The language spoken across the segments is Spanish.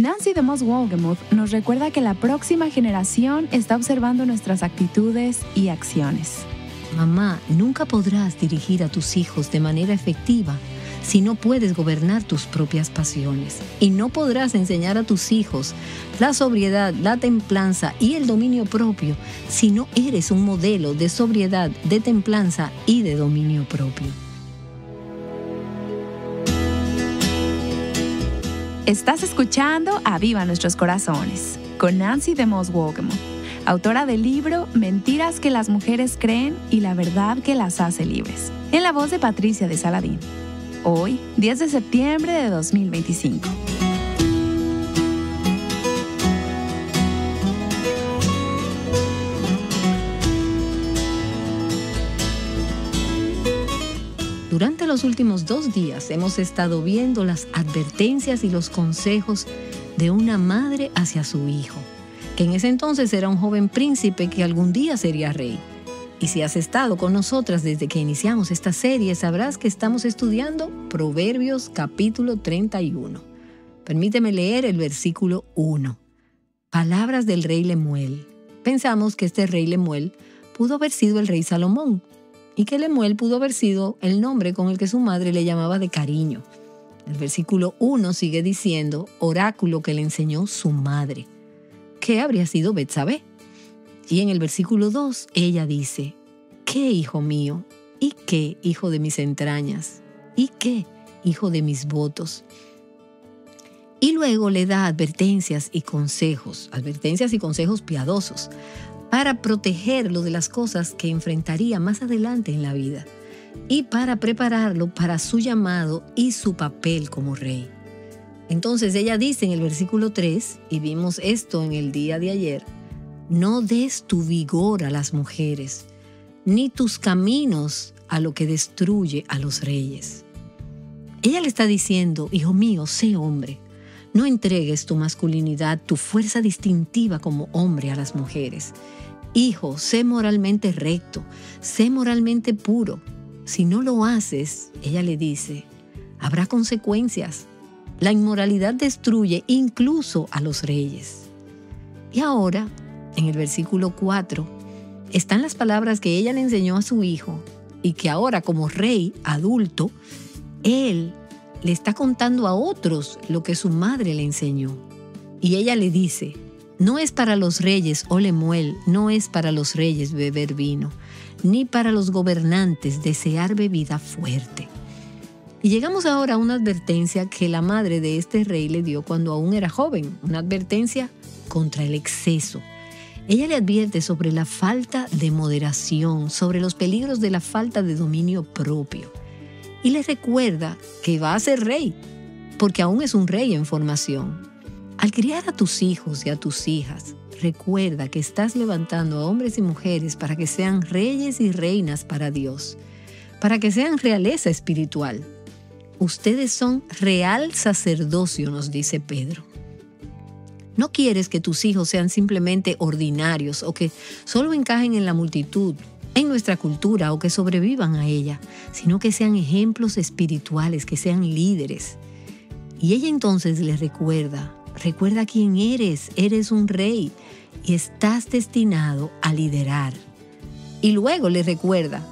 Nancy DeMoss Wolgemuth nos recuerda que la próxima generación está observando nuestras actitudes y acciones. Mamá, nunca podrás dirigir a tus hijos de manera efectiva si no puedes gobernar tus propias pasiones. Y no podrás enseñar a tus hijos la sobriedad, la templanza y el dominio propio si no eres un modelo de sobriedad, de templanza y de dominio propio. Estás escuchando Aviva Nuestros Corazones con Nancy DeMoss Wolgemuth, autora del libro Mentiras que las mujeres creen y la verdad que las hace libres, en la voz de Patricia de Saladín. Hoy, 10 de septiembre de 2025. Durante los últimos 2 días hemos estado viendo las advertencias y los consejos de una madre hacia su hijo, que en ese entonces era un joven príncipe que algún día sería rey. Y si has estado con nosotras desde que iniciamos esta serie, sabrás que estamos estudiando Proverbios capítulo 31. Permíteme leer el versículo 1. Palabras del rey Lemuel. Pensamos que este rey Lemuel pudo haber sido el rey Salomón, y que Lemuel pudo haber sido el nombre con el que su madre le llamaba de cariño. El versículo 1 sigue diciendo, oráculo que le enseñó su madre, que habría sido Betsabé. Y en el versículo 2 ella dice, ¿qué, hijo mío? ¿Y qué, hijo de mis entrañas? ¿Y qué, hijo de mis votos? Y luego le da advertencias y consejos piadosos, para protegerlo de las cosas que enfrentaría más adelante en la vida y para prepararlo para su llamado y su papel como rey. Entonces ella dice en el versículo 3, y vimos esto en el día de ayer, no des tu vigor a las mujeres, ni tus caminos a lo que destruye a los reyes. Ella le está diciendo, hijo mío, sé hombre. No entregues tu masculinidad, tu fuerza distintiva como hombre a las mujeres. Hijo, sé moralmente recto, sé moralmente puro. Si no lo haces, ella le dice, habrá consecuencias. La inmoralidad destruye incluso a los reyes. Y ahora, en el versículo 4, están las palabras que ella le enseñó a su hijo y que ahora como rey adulto, él le está contando a otros lo que su madre le enseñó. Y ella le dice, no es para los reyes, oh Lemuel, no es para los reyes beber vino, ni para los gobernantes desear bebida fuerte. Y llegamos ahora a una advertencia que la madre de este rey le dio cuando aún era joven, una advertencia contra el exceso. Ella le advierte sobre la falta de moderación, sobre los peligros de la falta de dominio propio. Y le recuerda que va a ser rey, porque aún es un rey en formación. Al criar a tus hijos y a tus hijas, recuerda que estás levantando a hombres y mujeres para que sean reyes y reinas para Dios, para que sean realeza espiritual. Ustedes son real sacerdocio, nos dice Pedro. No quieres que tus hijos sean simplemente ordinarios o que solo encajen en la multitud, en nuestra cultura o que sobrevivan a ella, sino que sean ejemplos espirituales, que sean líderes. Y ella entonces les recuerda quién eres un rey y estás destinado a liderar. Y luego le recuerda,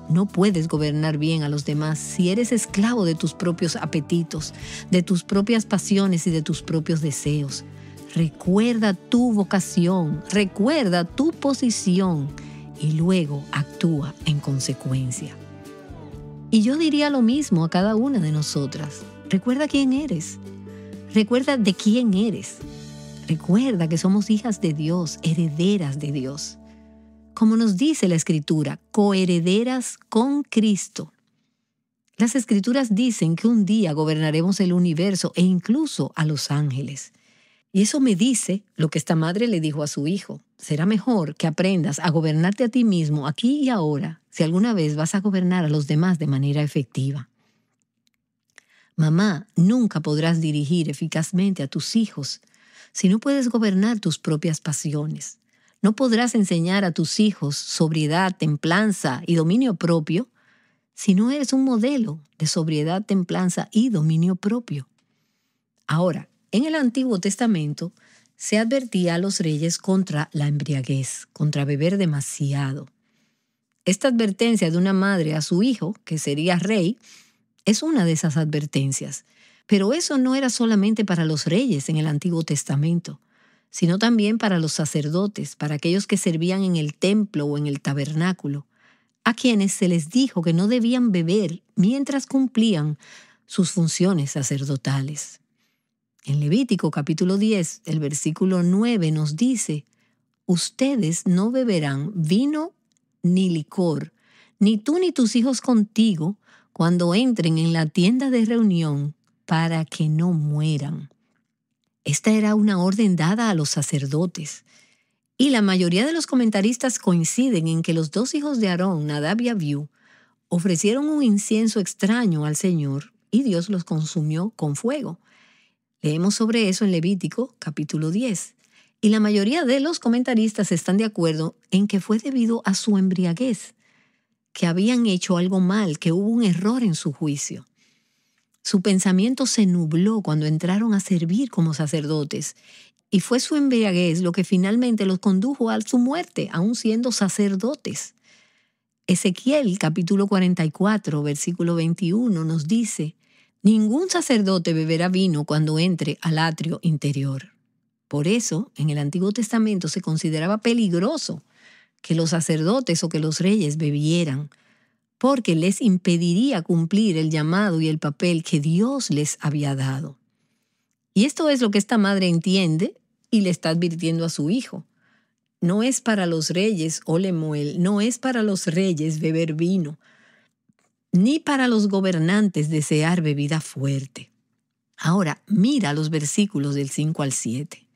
no puedes gobernar bien a los demás si eres esclavo de tus propios apetitos, de tus propias pasiones y de tus propios deseos. Recuerda tu vocación, recuerda tu posición y luego actúa en consecuencia. Y yo diría lo mismo a cada una de nosotras. Recuerda quién eres. Recuerda de quién eres. Recuerda que somos hijas de Dios, herederas de Dios. Como nos dice la Escritura, coherederas con Cristo. Las Escrituras dicen que un día gobernaremos el universo e incluso a los ángeles. Y eso me dice lo que esta madre le dijo a su hijo. Será mejor que aprendas a gobernarte a ti mismo aquí y ahora, si alguna vez vas a gobernar a los demás de manera efectiva. Mamá, nunca podrás dirigir eficazmente a tus hijos si no puedes gobernar tus propias pasiones. No podrás enseñar a tus hijos sobriedad, templanza y dominio propio si no eres un modelo de sobriedad, templanza y dominio propio. Ahora, En el Antiguo Testamento se advertía a los reyes contra la embriaguez, contra beber demasiado. Esta advertencia de una madre a su hijo, que sería rey, es una de esas advertencias. Pero eso no era solamente para los reyes en el Antiguo Testamento, sino también para los sacerdotes, para aquellos que servían en el templo o en el tabernáculo, a quienes se les dijo que no debían beber mientras cumplían sus funciones sacerdotales. En Levítico capítulo 10, el versículo 9 nos dice: ustedes no beberán vino ni licor, ni tú ni tus hijos contigo, cuando entren en la tienda de reunión, para que no mueran. Esta era una orden dada a los sacerdotes. Y la mayoría de los comentaristas coinciden en que los dos hijos de Aarón, Nadab y Abiú, ofrecieron un incienso extraño al Señor y Dios los consumió con fuego. Leemos sobre eso en Levítico capítulo 10. Y la mayoría de los comentaristas están de acuerdo en que fue debido a su embriaguez, que habían hecho algo mal, que hubo un error en su juicio. Su pensamiento se nubló cuando entraron a servir como sacerdotes, y fue su embriaguez lo que finalmente los condujo a su muerte, aún siendo sacerdotes. Ezequiel capítulo 44, versículo 21 nos dice: ningún sacerdote beberá vino cuando entre al atrio interior. Por eso, en el Antiguo Testamento se consideraba peligroso que los sacerdotes o que los reyes bebieran, porque les impediría cumplir el llamado y el papel que Dios les había dado. Y esto es lo que esta madre entiende y le está advirtiendo a su hijo. No es para los reyes, o Lemuel, no es para los reyes beber vino, ni para los gobernantes desear bebida fuerte. Ahora, mira los versículos del 5 al 7.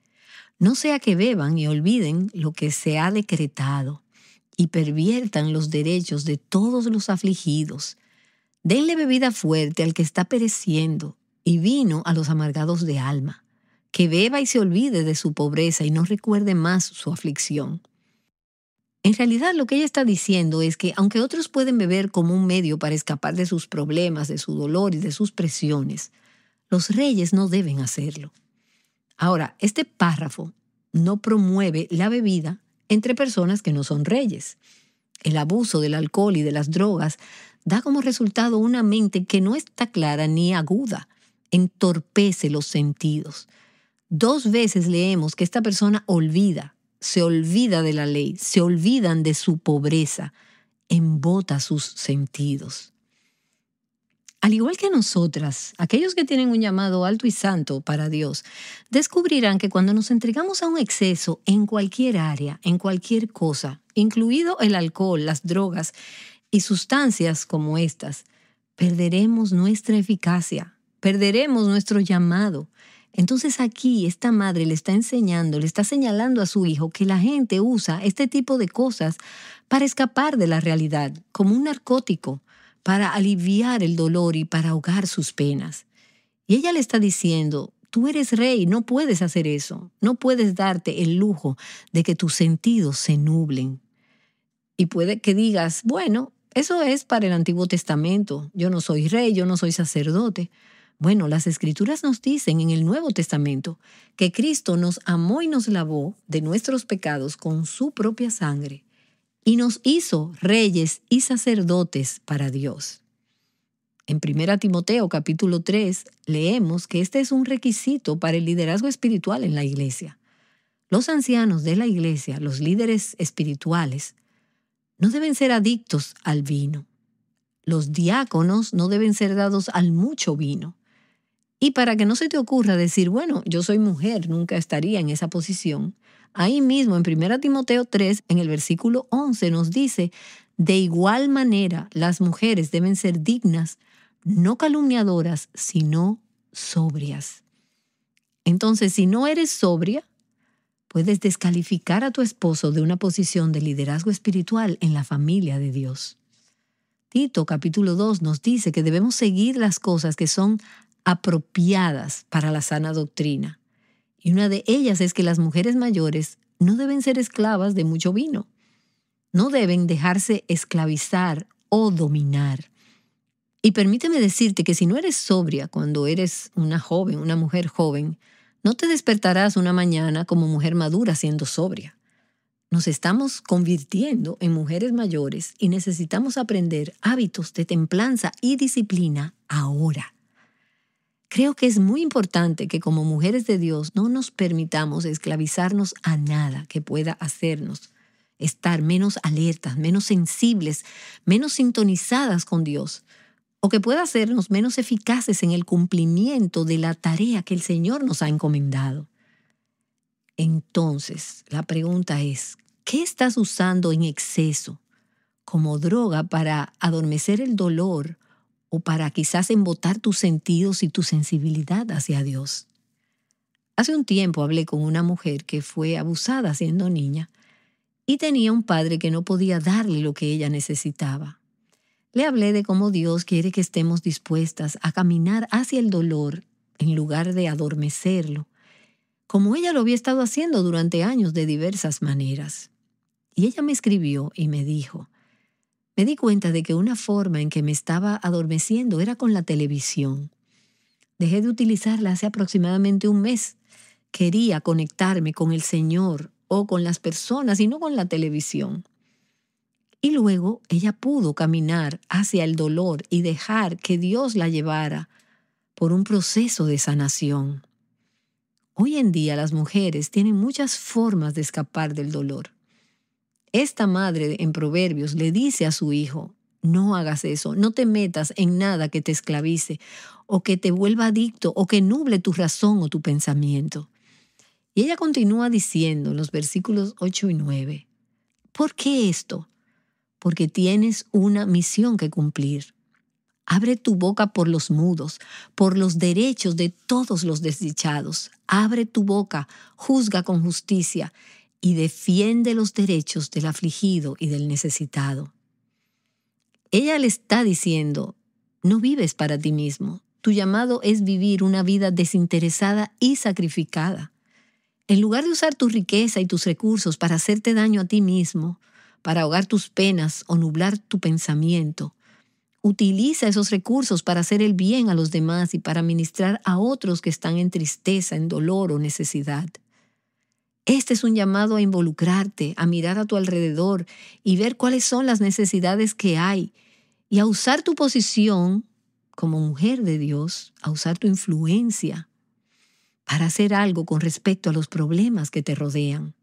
No sea que beban y olviden lo que se ha decretado, y perviertan los derechos de todos los afligidos. Denle bebida fuerte al que está pereciendo, y vino a los amargados de alma. Que beba y se olvide de su pobreza y no recuerde más su aflicción. En realidad lo que ella está diciendo es que aunque otros pueden beber como un medio para escapar de sus problemas, de su dolor y de sus presiones, los reyes no deben hacerlo. Ahora, este párrafo no promueve la bebida entre personas que no son reyes. El abuso del alcohol y de las drogas da como resultado una mente que no está clara ni aguda, entorpece los sentidos. 2 veces leemos que esta persona se olvida de la ley, se olvidan de su pobreza, embota sus sentidos. Al igual que nosotras, aquellos que tienen un llamado alto y santo para Dios, descubrirán que cuando nos entregamos a un exceso en cualquier área, en cualquier cosa, incluido el alcohol, las drogas y sustancias como estas, perderemos nuestra eficacia, perderemos nuestro llamado. Entonces aquí esta madre le está enseñando, le está señalando a su hijo que la gente usa este tipo de cosas para escapar de la realidad, como un narcótico, para aliviar el dolor y para ahogar sus penas. Y ella le está diciendo: tú eres rey, no puedes hacer eso, no puedes darte el lujo de que tus sentidos se nublen. Y puede que digas: bueno, eso es para el Antiguo Testamento, yo no soy rey, yo no soy sacerdote. Bueno, las Escrituras nos dicen en el Nuevo Testamento que Cristo nos amó y nos lavó de nuestros pecados con su propia sangre y nos hizo reyes y sacerdotes para Dios. En 1 Timoteo capítulo 3 leemos que este es un requisito para el liderazgo espiritual en la iglesia. Los ancianos de la iglesia, los líderes espirituales, no deben ser adictos al vino. Los diáconos no deben ser dados al mucho vino. Y para que no se te ocurra decir: bueno, yo soy mujer, nunca estaría en esa posición, ahí mismo en 1 Timoteo 3, en el versículo 11 nos dice: de igual manera las mujeres deben ser dignas, no calumniadoras, sino sobrias. Entonces, si no eres sobria, puedes descalificar a tu esposo de una posición de liderazgo espiritual en la familia de Dios. Tito capítulo 2 nos dice que debemos seguir las cosas que son apropiadas para la sana doctrina. Y una de ellas es que las mujeres mayores no deben ser esclavas de mucho vino. No deben dejarse esclavizar o dominar. Y permíteme decirte que si no eres sobria cuando eres una joven, una mujer joven, No te despertarás una mañana como mujer madura siendo sobria. Nos estamos convirtiendo en mujeres mayores y necesitamos aprender hábitos de templanza y disciplina ahora. Creo que es muy importante que como mujeres de Dios no nos permitamos esclavizarnos a nada que pueda hacernos estar menos alertas, menos sensibles, menos sintonizadas con Dios, o que pueda hacernos menos eficaces en el cumplimiento de la tarea que el Señor nos ha encomendado. Entonces, la pregunta es, ¿qué estás usando en exceso como droga para adormecer el dolor o para quizás embotar tus sentidos y tu sensibilidad hacia Dios? Hace un tiempo hablé con una mujer que fue abusada siendo niña y tenía un padre que no podía darle lo que ella necesitaba. Le hablé de cómo Dios quiere que estemos dispuestas a caminar hacia el dolor en lugar de adormecerlo, como ella lo había estado haciendo durante años de diversas maneras. Y ella me escribió y me dijo, me di cuenta de que una forma en que me estaba adormeciendo era con la televisión. Dejé de utilizarla hace aproximadamente un mes. Quería conectarme con el Señor o con las personas y no con la televisión. Y luego ella pudo caminar hacia el dolor y dejar que Dios la llevara por un proceso de sanación. Hoy en día las mujeres tienen muchas formas de escapar del dolor. Esta madre en Proverbios le dice a su hijo, no hagas eso, no te metas en nada que te esclavice o que te vuelva adicto o que nuble tu razón o tu pensamiento. Y ella continúa diciendo en los versículos 8 y 9, ¿por qué esto? Porque tienes una misión que cumplir. Abre tu boca por los mudos, por los derechos de todos los desdichados. Abre tu boca, juzga con justicia y defiende los derechos del afligido y del necesitado. Ella le está diciendo, no vives para ti mismo. Tu llamado es vivir una vida desinteresada y sacrificada. En lugar de usar tu riqueza y tus recursos para hacerte daño a ti mismo, para ahogar tus penas o nublar tu pensamiento, utiliza esos recursos para hacer el bien a los demás y para ministrar a otros que están en tristeza, en dolor o necesidad. Este es un llamado a involucrarte, a mirar a tu alrededor y ver cuáles son las necesidades que hay y a usar tu posición como mujer de Dios, a usar tu influencia para hacer algo con respecto a los problemas que te rodean.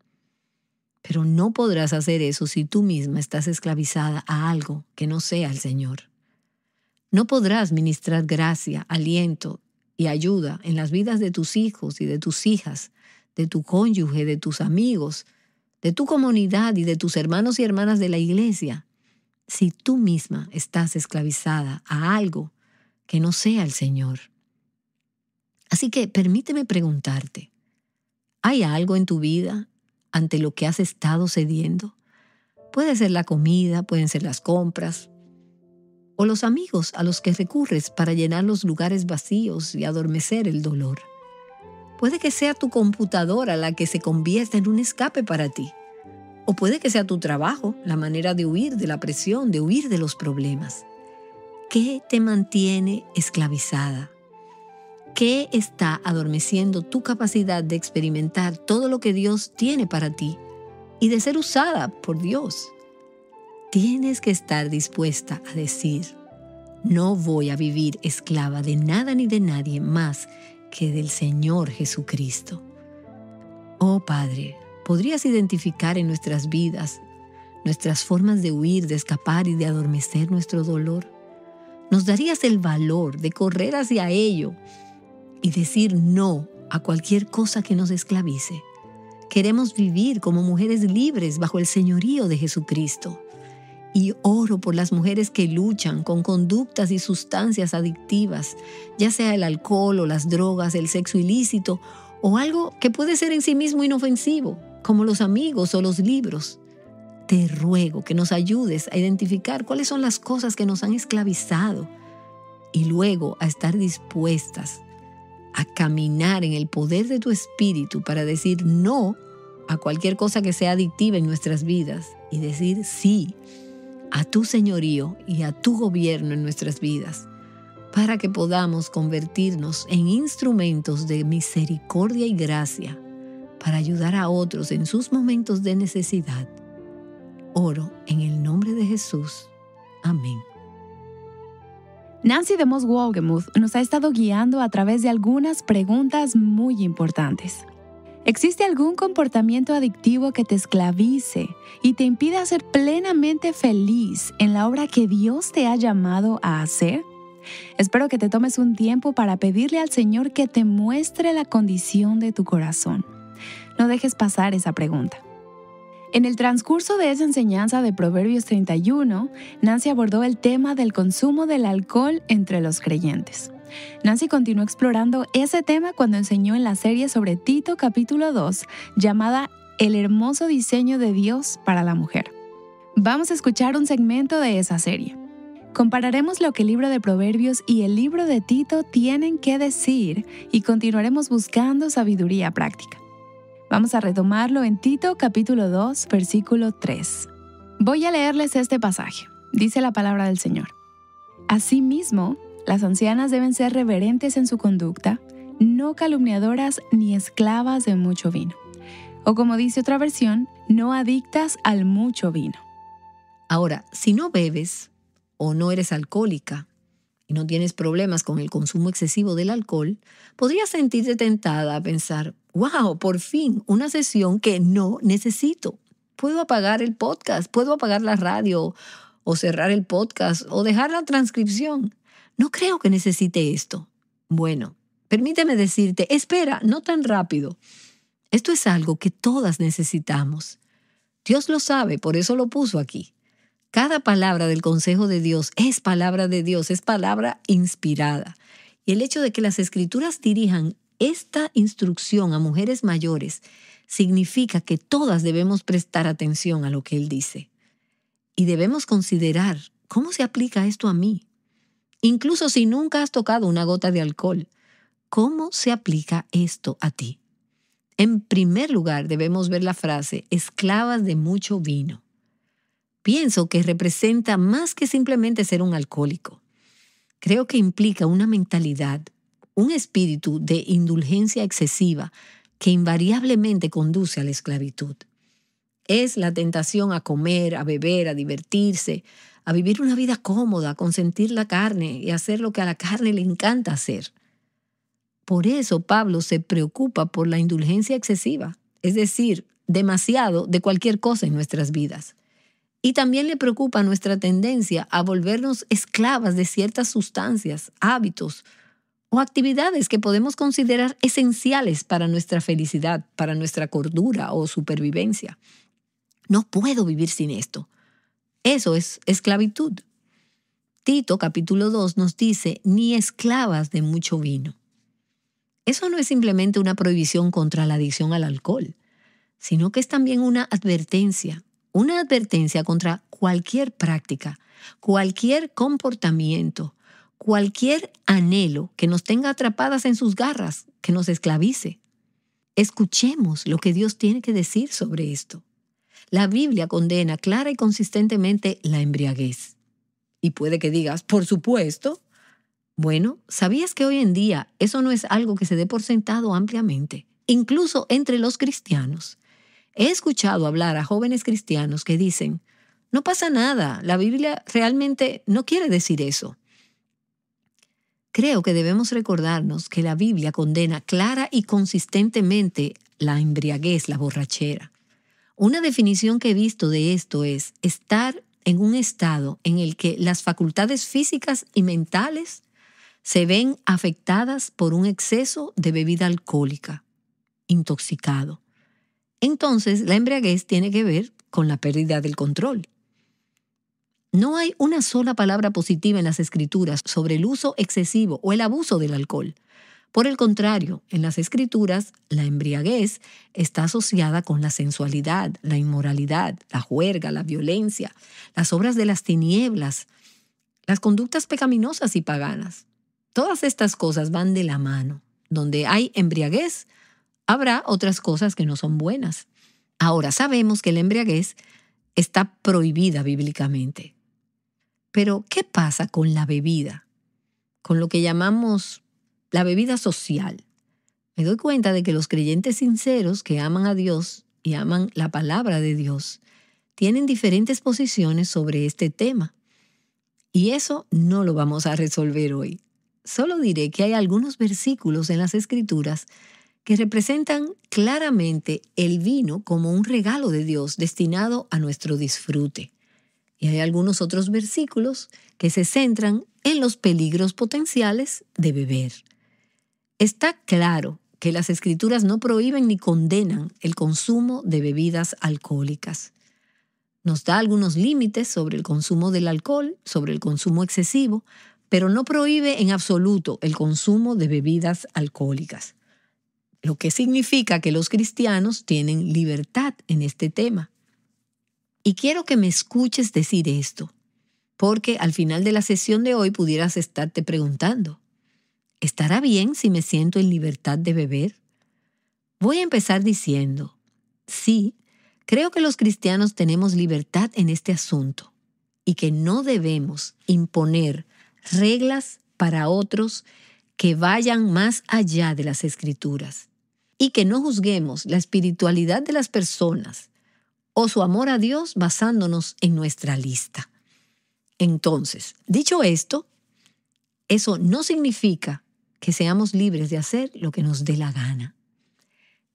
Pero no podrás hacer eso si tú misma estás esclavizada a algo que no sea el Señor. No podrás ministrar gracia, aliento y ayuda en las vidas de tus hijos y de tus hijas, de tu cónyuge, de tus amigos, de tu comunidad y de tus hermanos y hermanas de la iglesia, si tú misma estás esclavizada a algo que no sea el Señor. Así que permíteme preguntarte, ¿hay algo en tu vida ante lo que has estado cediendo? Puede ser la comida, pueden ser las compras, o los amigos a los que recurres para llenar los lugares vacíos y adormecer el dolor. Puede que sea tu computadora la que se convierta en un escape para ti. O puede que sea tu trabajo, la manera de huir de la presión, de huir de los problemas. ¿Qué te mantiene esclavizada? ¿Qué está adormeciendo tu capacidad de experimentar todo lo que Dios tiene para ti y de ser usada por Dios? Tienes que estar dispuesta a decir, no voy a vivir esclava de nada ni de nadie más que del Señor Jesucristo. Oh Padre, ¿podrías identificar en nuestras vidas nuestras formas de huir, de escapar y de adormecer nuestro dolor? ¿Nos darías el valor de correr hacia ello y decir no a cualquier cosa que nos esclavice? Queremos vivir como mujeres libres bajo el señorío de Jesucristo. Y oro por las mujeres que luchan con conductas y sustancias adictivas, ya sea el alcohol o las drogas, el sexo ilícito o algo que puede ser en sí mismo inofensivo, como los amigos o los libros. Te ruego que nos ayudes a identificar cuáles son las cosas que nos han esclavizado y luego a estar dispuestas a caminar en el poder de tu espíritu para decir no a cualquier cosa que sea adictiva en nuestras vidas y decir sí a tu señorío y a tu gobierno en nuestras vidas, para que podamos convertirnos en instrumentos de misericordia y gracia para ayudar a otros en sus momentos de necesidad. Oro en el nombre de Jesús. Amén. Nancy DeMoss Wolgemuth nos ha estado guiando a través de algunas preguntas muy importantes. ¿Existe algún comportamiento adictivo que te esclavice y te impida ser plenamente feliz en la obra que Dios te ha llamado a hacer? Espero que te tomes un tiempo para pedirle al Señor que te muestre la condición de tu corazón. No dejes pasar esa pregunta. En el transcurso de esa enseñanza de Proverbios 31, Nancy abordó el tema del consumo del alcohol entre los creyentes. Nancy continuó explorando ese tema cuando enseñó en la serie sobre Tito capítulo 2, llamada El hermoso diseño de Dios para la mujer. Vamos a escuchar un segmento de esa serie. Compararemos lo que el libro de Proverbios y el libro de Tito tienen que decir y continuaremos buscando sabiduría práctica. Vamos a retomarlo en Tito capítulo 2, versículo 3. Voy a leerles este pasaje. Dice la palabra del Señor. Asimismo, las ancianas deben ser reverentes en su conducta, no calumniadoras ni esclavas de mucho vino. O como dice otra versión, no adictas al mucho vino. Ahora, si no bebes o no eres alcohólica y no tienes problemas con el consumo excesivo del alcohol, podrías sentirte tentada a pensar, wow, por fin, una sesión que no necesito. Puedo apagar el podcast, puedo apagar la radio o cerrar el podcast o dejar la transcripción. No creo que necesite esto. Bueno, permíteme decirte, espera, no tan rápido. Esto es algo que todas necesitamos. Dios lo sabe, por eso lo puso aquí. Cada palabra del consejo de Dios es palabra de Dios, es palabra inspirada. Y el hecho de que las Escrituras dirijan esta instrucción a mujeres mayores significa que todas debemos prestar atención a lo que Él dice. Y debemos considerar cómo se aplica esto a mí. Incluso si nunca has tocado una gota de alcohol, ¿cómo se aplica esto a ti? En primer lugar, debemos ver la frase, esclavas de mucho vino. Pienso que representa más que simplemente ser un alcohólico. Creo que implica una mentalidad, un espíritu de indulgencia excesiva que invariablemente conduce a la esclavitud. Es la tentación a comer, a beber, a divertirse, a vivir una vida cómoda, a consentir la carne y hacer lo que a la carne le encanta hacer. Por eso Pablo se preocupa por la indulgencia excesiva, es decir, demasiado de cualquier cosa en nuestras vidas. Y también le preocupa nuestra tendencia a volvernos esclavas de ciertas sustancias, hábitos o actividades que podemos considerar esenciales para nuestra felicidad, para nuestra cordura o supervivencia. No puedo vivir sin esto. Eso es esclavitud. Tito capítulo 2 nos dice, ni esclavas de mucho vino. Eso no es simplemente una prohibición contra la adicción al alcohol, sino que es también una advertencia contra cualquier práctica, cualquier comportamiento, cualquier anhelo que nos tenga atrapadas en sus garras, que nos esclavice. Escuchemos lo que Dios tiene que decir sobre esto. La Biblia condena clara y consistentemente la embriaguez. Y puede que digas, por supuesto. Bueno, ¿sabías que hoy en día eso no es algo que se dé por sentado ampliamente? Incluso entre los cristianos. He escuchado hablar a jóvenes cristianos que dicen, no pasa nada, la Biblia realmente no quiere decir eso. Creo que debemos recordarnos que la Biblia condena clara y consistentemente la embriaguez, la borrachera. Una definición que he visto de esto es estar en un estado en el que las facultades físicas y mentales se ven afectadas por un exceso de bebida alcohólica, intoxicado. Entonces, la embriaguez tiene que ver con la pérdida del control. No hay una sola palabra positiva en las Escrituras sobre el uso excesivo o el abuso del alcohol. Por el contrario, en las Escrituras, la embriaguez está asociada con la sensualidad, la inmoralidad, la juerga, la violencia, las obras de las tinieblas, las conductas pecaminosas y paganas. Todas estas cosas van de la mano. Donde hay embriaguez, habrá otras cosas que no son buenas. Ahora, sabemos que la embriaguez está prohibida bíblicamente. Pero, ¿qué pasa con la bebida? con lo que llamamos la bebida social. Me doy cuenta de que los creyentes sinceros que aman a Dios y aman la palabra de Dios tienen diferentes posiciones sobre este tema. Y eso no lo vamos a resolver hoy. Solo diré que hay algunos versículos en las Escrituras que representan claramente el vino como un regalo de Dios destinado a nuestro disfrute. Y hay algunos otros versículos que se centran en los peligros potenciales de beber. Está claro que las Escrituras no prohíben ni condenan el consumo de bebidas alcohólicas. Nos da algunos límites sobre el consumo del alcohol, sobre el consumo excesivo, pero no prohíbe en absoluto el consumo de bebidas alcohólicas. Lo que significa que los cristianos tienen libertad en este tema. Y quiero que me escuches decir esto, porque al final de la sesión de hoy pudieras estarte preguntando, ¿estará bien si me siento en libertad de beber? Voy a empezar diciendo, sí, creo que los cristianos tenemos libertad en este asunto y que no debemos imponer reglas para otros que vayan más allá de las Escrituras y que no juzguemos la espiritualidad de las personas o su amor a Dios basándonos en nuestra lista. Entonces, dicho esto, eso no significa que seamos libres de hacer lo que nos dé la gana.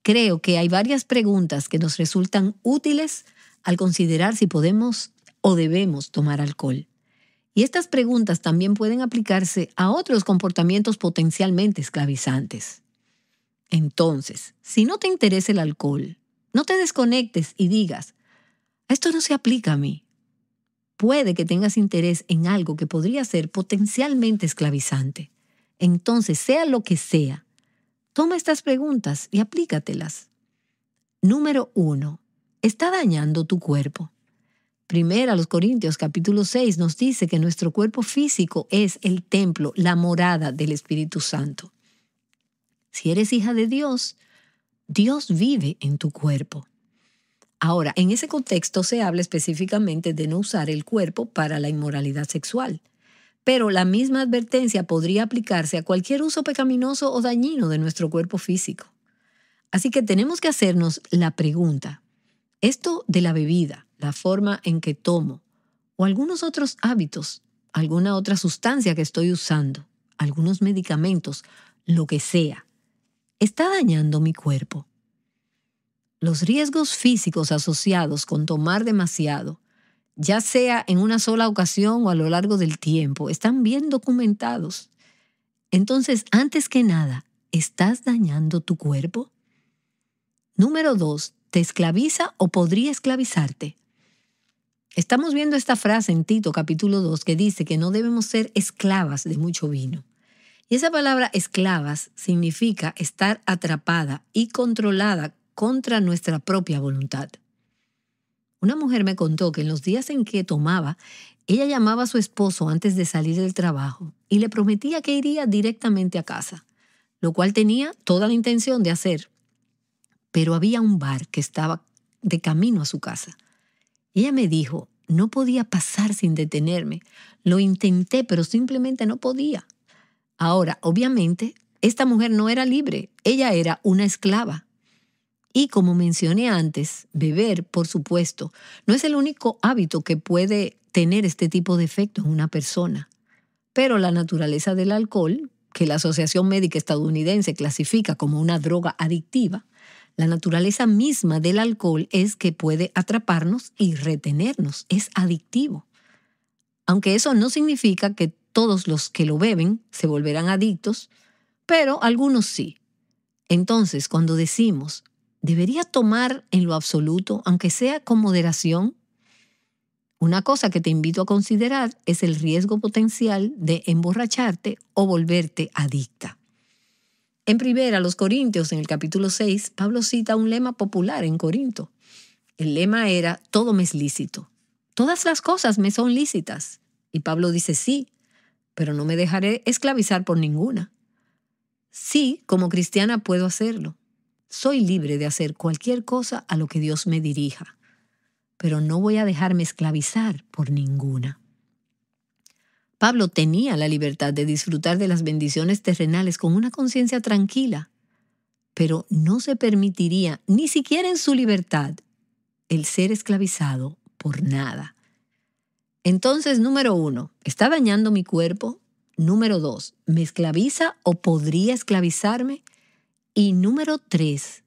Creo que hay varias preguntas que nos resultan útiles al considerar si podemos o debemos tomar alcohol. Y estas preguntas también pueden aplicarse a otros comportamientos potencialmente esclavizantes. Entonces, si no te interesa el alcohol, no te desconectes y digas, esto no se aplica a mí. Puede que tengas interés en algo que podría ser potencialmente esclavizante. Entonces, sea lo que sea, toma estas preguntas y aplícatelas. Número 1. ¿Está dañando tu cuerpo? Primero a los Corintios capítulo 6 nos dice que nuestro cuerpo físico es el templo, la morada del Espíritu Santo. Si eres hija de Dios, Dios vive en tu cuerpo. Ahora, en ese contexto se habla específicamente de no usar el cuerpo para la inmoralidad sexual. Pero la misma advertencia podría aplicarse a cualquier uso pecaminoso o dañino de nuestro cuerpo físico. Así que tenemos que hacernos la pregunta, ¿esto de la bebida, la forma en que tomo, o algunos otros hábitos, alguna otra sustancia que estoy usando, algunos medicamentos, lo que sea, está dañando mi cuerpo? Los riesgos físicos asociados con tomar demasiado, ya sea en una sola ocasión o a lo largo del tiempo, están bien documentados. Entonces, antes que nada, ¿estás dañando tu cuerpo? Número 2. ¿Te esclaviza o podría esclavizarte? Estamos viendo esta frase en Tito capítulo 2 que dice que no debemos ser esclavas de mucho vino. Y esa palabra esclavas significa estar atrapada y controlada contra nuestra propia voluntad. Una mujer me contó que en los días en que tomaba, ella llamaba a su esposo antes de salir del trabajo y le prometía que iría directamente a casa, lo cual tenía toda la intención de hacer. Pero había un bar que estaba de camino a su casa. Ella me dijo, no podía pasar sin detenerme. Lo intenté, pero simplemente no podía. Ahora, obviamente, esta mujer no era libre, ella era una esclava. Y como mencioné antes, beber, por supuesto, no es el único hábito que puede tener este tipo de efecto en una persona. Pero la naturaleza del alcohol, que la Asociación Médica Estadounidense clasifica como una droga adictiva, la naturaleza misma del alcohol es que puede atraparnos y retenernos, es adictivo. Aunque eso no significa que todos los que lo beben se volverán adictos, pero algunos sí. Entonces, cuando decimos, ¿debería tomar en lo absoluto, aunque sea con moderación? Una cosa que te invito a considerar es el riesgo potencial de emborracharte o volverte adicta. En primera, los Corintios, en el capítulo 6, Pablo cita un lema popular en Corinto. El lema era, todo me es lícito. Todas las cosas me son lícitas. Y Pablo dice, sí, pero no me dejaré esclavizar por ninguna. Sí, como cristiana puedo hacerlo. Soy libre de hacer cualquier cosa a lo que Dios me dirija, pero no voy a dejarme esclavizar por ninguna. Pablo tenía la libertad de disfrutar de las bendiciones terrenales con una conciencia tranquila, pero no se permitiría, ni siquiera en su libertad, el ser esclavizado por nada. Entonces, número 1, ¿está dañando mi cuerpo? Número 2, ¿me esclaviza o podría esclavizarme? Y número 3,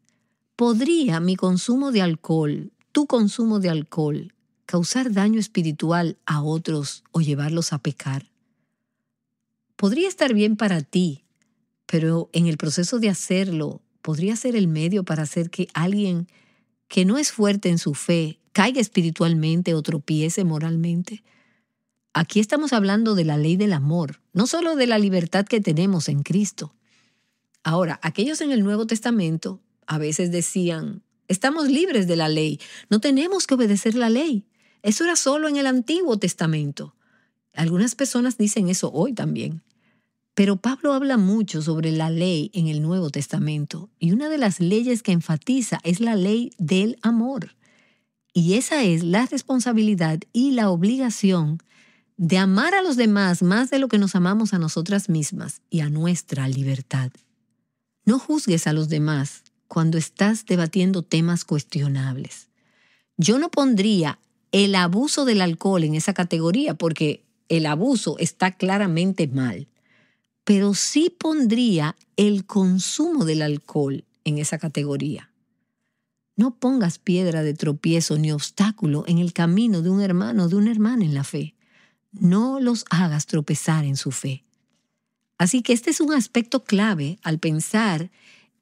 ¿podría mi consumo de alcohol, tu consumo de alcohol, causar daño espiritual a otros o llevarlos a pecar? Podría estar bien para ti, pero en el proceso de hacerlo, podría ser el medio para hacer que alguien que no es fuerte en su fe caiga espiritualmente o tropiece moralmente. Aquí estamos hablando de la ley del amor, no solo de la libertad que tenemos en Cristo. Ahora, aquellos en el Nuevo Testamento a veces decían, estamos libres de la ley, no tenemos que obedecer la ley. Eso era solo en el Antiguo Testamento. Algunas personas dicen eso hoy también. Pero Pablo habla mucho sobre la ley en el Nuevo Testamento y una de las leyes que enfatiza es la ley del amor. Y esa es la responsabilidad y la obligación de amar a los demás más de lo que nos amamos a nosotras mismas y a nuestra libertad. No juzgues a los demás cuando estás debatiendo temas cuestionables. Yo no pondría el abuso del alcohol en esa categoría porque el abuso está claramente mal. Pero sí pondría el consumo del alcohol en esa categoría. No pongas piedra de tropiezo ni obstáculo en el camino de un hermano o de una hermana en la fe. No los hagas tropezar en su fe. Así que este es un aspecto clave al pensar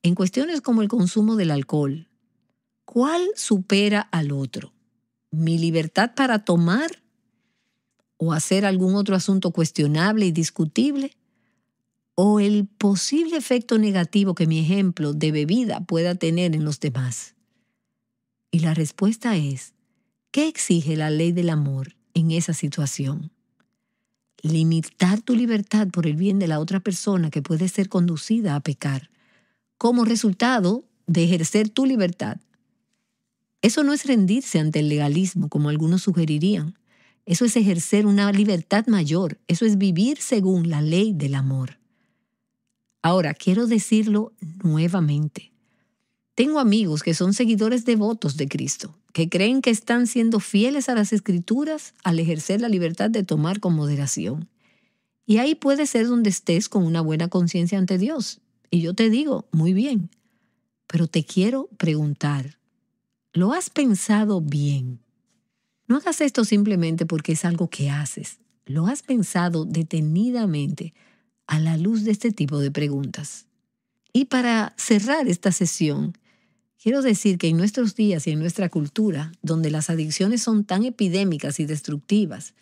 en cuestiones como el consumo del alcohol. ¿Cuál supera al otro? ¿Mi libertad para tomar o hacer algún otro asunto cuestionable y discutible? ¿O el posible efecto negativo que mi ejemplo de bebida pueda tener en los demás? Y la respuesta es, ¿qué exige la ley del amor en esa situación? Limitar tu libertad por el bien de la otra persona que puede ser conducida a pecar, como resultado de ejercer tu libertad. Eso no es rendirse ante el legalismo, como algunos sugerirían. Eso es ejercer una libertad mayor. Eso es vivir según la ley del amor. Ahora, quiero decirlo nuevamente. Tengo amigos que son seguidores devotos de Cristo, que creen que están siendo fieles a las Escrituras al ejercer la libertad de tomar con moderación. Y ahí puede ser donde estés con una buena conciencia ante Dios. Y yo te digo, muy bien. Pero te quiero preguntar, ¿lo has pensado bien? No hagas esto simplemente porque es algo que haces. ¿Lo has pensado detenidamente a la luz de este tipo de preguntas? Y para cerrar esta sesión, quiero decir que en nuestros días y en nuestra cultura, donde las adicciones son tan epidémicas y destructivas,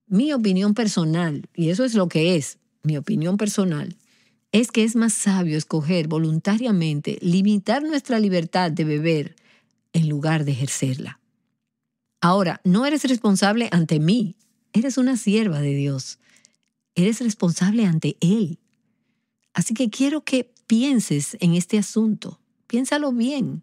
mi opinión personal, y eso es lo que es, mi opinión personal, es que es más sabio escoger voluntariamente limitar nuestra libertad de beber en lugar de ejercerla. Ahora, no eres responsable ante mí, eres una sierva de Dios. Eres responsable ante Él. Así que quiero que pienses en este asunto. Piénsalo bien.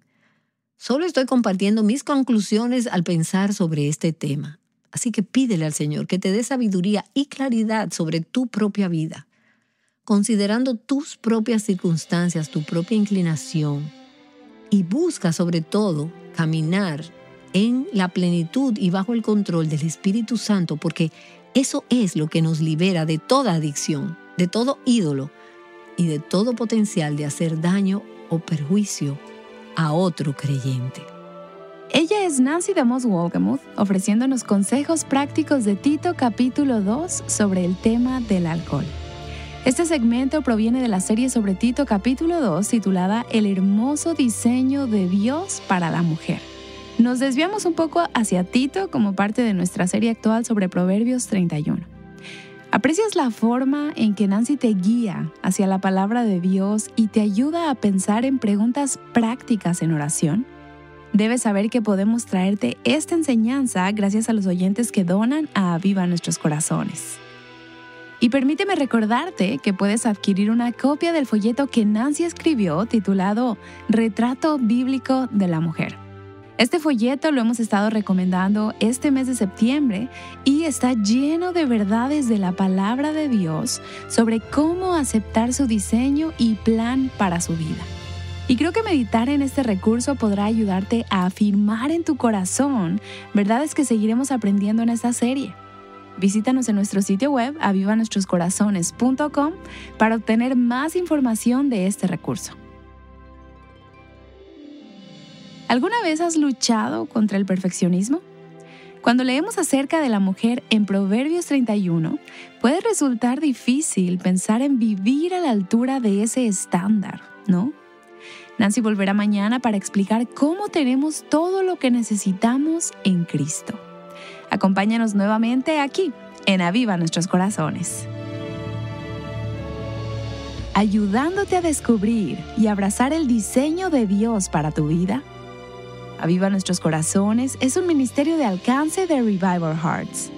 Solo estoy compartiendo mis conclusiones al pensar sobre este tema. Así que pídele al Señor que te dé sabiduría y claridad sobre tu propia vida, considerando tus propias circunstancias, tu propia inclinación, y busca sobre todo caminar en la plenitud y bajo el control del Espíritu Santo, porque eso es lo que nos libera de toda adicción, de todo ídolo y de todo potencial de hacer daño o perjuicio a otro creyente. Ella es Nancy DeMoss Wolgemuth, ofreciéndonos consejos prácticos de Tito capítulo 2 sobre el tema del alcohol. Este segmento proviene de la serie sobre Tito capítulo 2 titulada El hermoso diseño de Dios para la mujer. Nos desviamos un poco hacia Tito como parte de nuestra serie actual sobre Proverbios 31. ¿Aprecias la forma en que Nancy te guía hacia la palabra de Dios y te ayuda a pensar en preguntas prácticas en oración? Debes saber que podemos traerte esta enseñanza gracias a los oyentes que donan a Aviva Nuestros Corazones. Y permíteme recordarte que puedes adquirir una copia del folleto que Nancy escribió titulado Retrato Bíblico de la Mujer. Este folleto lo hemos estado recomendando este mes de septiembre y está lleno de verdades de la palabra de Dios sobre cómo aceptar su diseño y plan para su vida. Y creo que meditar en este recurso podrá ayudarte a afirmar en tu corazón verdades que seguiremos aprendiendo en esta serie. Visítanos en nuestro sitio web avivanuestroscorazones.com para obtener más información de este recurso. ¿Alguna vez has luchado contra el perfeccionismo? Cuando leemos acerca de la mujer en Proverbios 31, puede resultar difícil pensar en vivir a la altura de ese estándar, ¿no? Nancy volverá mañana para explicar cómo tenemos todo lo que necesitamos en Cristo. Acompáñanos nuevamente aquí, en Aviva Nuestros Corazones. Ayudándote a descubrir y abrazar el diseño de Dios para tu vida. Aviva Nuestros Corazones es un ministerio de alcance de Revival Hearts.